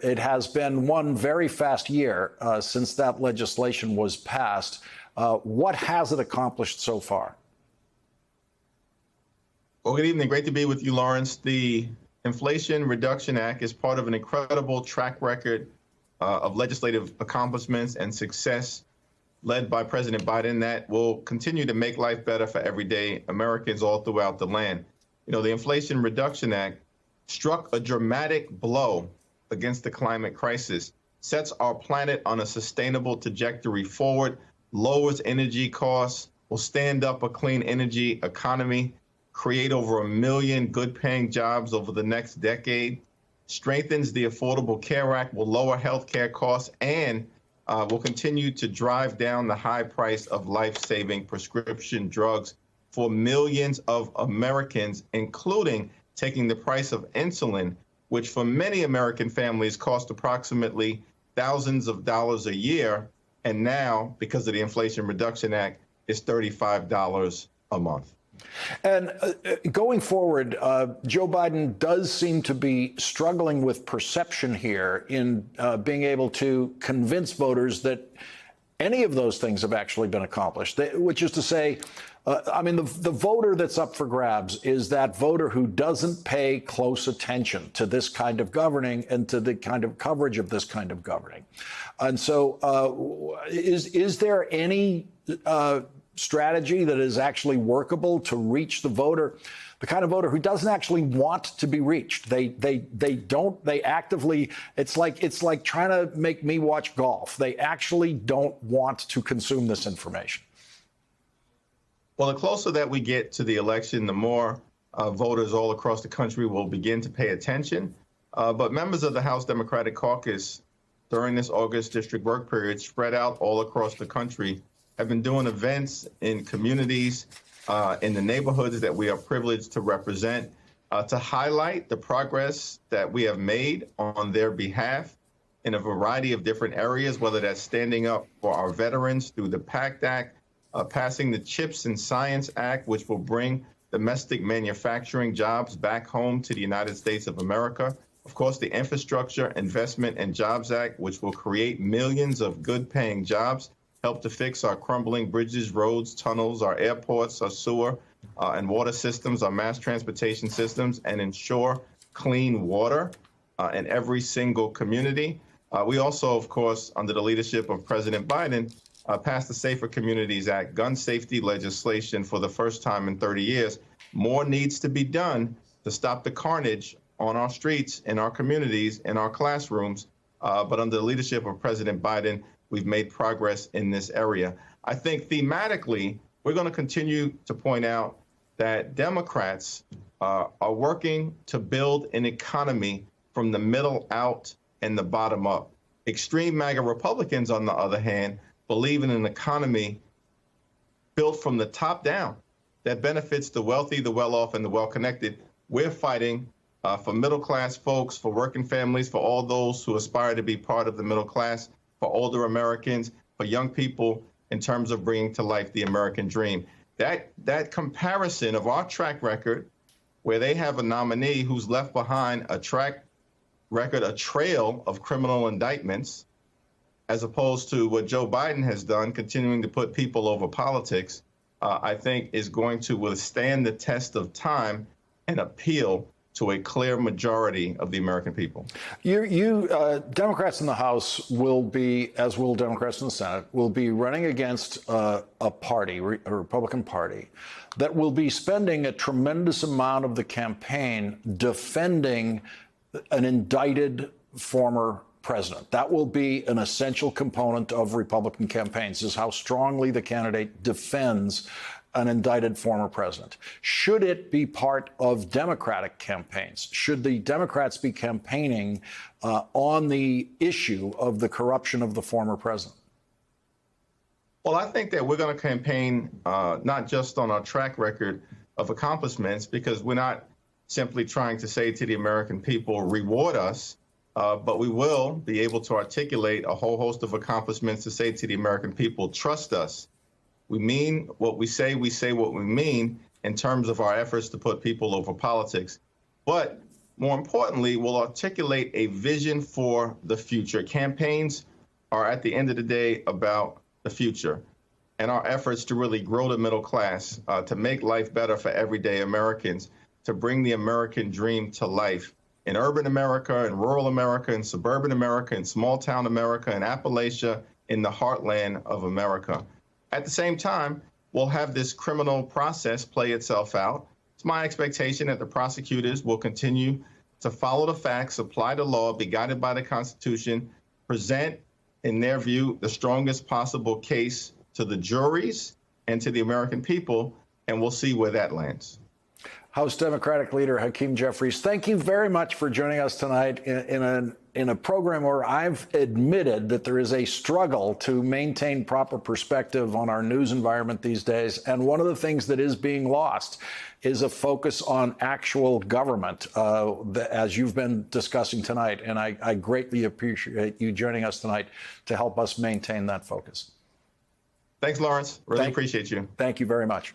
It has been one very fast year since that legislation was passed. What has it accomplished so far? Well, good evening. Great to be with you, Lawrence. The Inflation Reduction Act is part of an incredible track record of legislative accomplishments and success led by President Biden that will continue to make life better for everyday Americans all throughout the land. You know, the Inflation Reduction Act struck a dramatic blow against the climate crisis, sets our planet on a sustainable trajectory forward, lowers energy costs, will stand up a clean energy economy, create over 1 million good-paying jobs over the next decade, strengthens the Affordable Care Act, will lower health care costs, and will continue to drive down the high price of life-saving prescription drugs for millions of Americans, including taking the price of insulin, which for many American families cost approximately thousands of dollars a year, and now, because of the Inflation Reduction Act, is $35 a month. And going forward, Joe Biden does seem to be struggling with perception here in being able to convince voters that any of those things have actually been accomplished, which is to say, I mean, the voter that's up for grabs is that voter who doesn't pay close attention to this kind of governing and to the kind of coverage of this kind of governing. And so is there any strategy that is actually workable to reach the voter, the kind of voter who doesn't actually want to be reached? They actively, it's like trying to make me watch golf. They actually don't want to consume this information. Well, the closer that we get to the election, the more voters all across the country will begin to pay attention. But members of the House Democratic Caucus during this August district work period spread out all across the country have been doing events in communities, in the neighborhoods that we are privileged to represent, to highlight the progress that we have made on their behalf in a variety of different areas, whether that's standing up for our veterans through the PACT Act, passing the CHIPS and Science Act, which will bring domestic manufacturing jobs back home to the United States of America. Of course, the Infrastructure Investment and Jobs Act, which will create millions of good-paying jobs, help to fix our crumbling bridges, roads, tunnels, our airports, our sewer and water systems, our mass transportation systems, and ensure clean water in every single community. We also, of course, under the leadership of President Biden, passed the Safer Communities Act, gun safety legislation for the first time in 30 years. More needs to be done to stop the carnage on our streets, in our communities, in our classrooms. But under the leadership of President Biden, we've made progress in this area. I think thematically, we're going to continue to point out that Democrats are working to build an economy from the middle out and the bottom up. Extreme MAGA Republicans, on the other hand, believe in an economy built from the top down that benefits the wealthy, the well-off, and the well-connected. We're fighting for middle-class folks, for working families, for all those who aspire to be part of the middle class, for older Americans, for young people, in terms of bringing to life the American dream. That comparison of our track record, where they have a nominee who's left behind a track record, a trail of criminal indictments, as opposed to what Joe Biden has done, continuing to put people over politics, I think is going to withstand the test of time and appeal to a clear majority of the American people. Democrats in the House will be, as will Democrats in the Senate, will be running against a party, a Republican Party, that will be spending a tremendous amount of the campaign defending an indicted former president. That will be an essential component of Republican campaigns, is how strongly the candidate defends an indicted former president. Should it be part of Democratic campaigns? Should the Democrats be campaigning on the issue of the corruption of the former president? Well, I think that we're going to campaign not just on our track record of accomplishments, because we're not simply trying to say to the American people, reward us, but we will be able to articulate a whole host of accomplishments to say to the American people, trust us. We mean what we say what we mean in terms of our efforts to put people over politics. But more importantly, will articulate a vision for the future. Campaigns are, at the end of the day, about the future and our efforts to really grow the middle class, to make life better for everyday Americans, to bring the American dream to life in urban America, in rural America, in suburban America, in small town America, in Appalachia, in the heartland of America. At the same time, we'll have this criminal process play itself out. It's my expectation that the prosecutors will continue to follow the facts, apply the law, be guided by the Constitution, present, in their view, the strongest possible case to the juries and to the American people, and we'll see where that lands. House Democratic Leader Hakeem Jeffries, thank you very much for joining us tonight in a program where I've admitted that there is a struggle to maintain proper perspective on our news environment these days. And one of the things that is being lost is a focus on actual government, as you've been discussing tonight. And I greatly appreciate you joining us tonight to help us maintain that focus. Thanks, Lawrence. Really appreciate you. Thank you very much.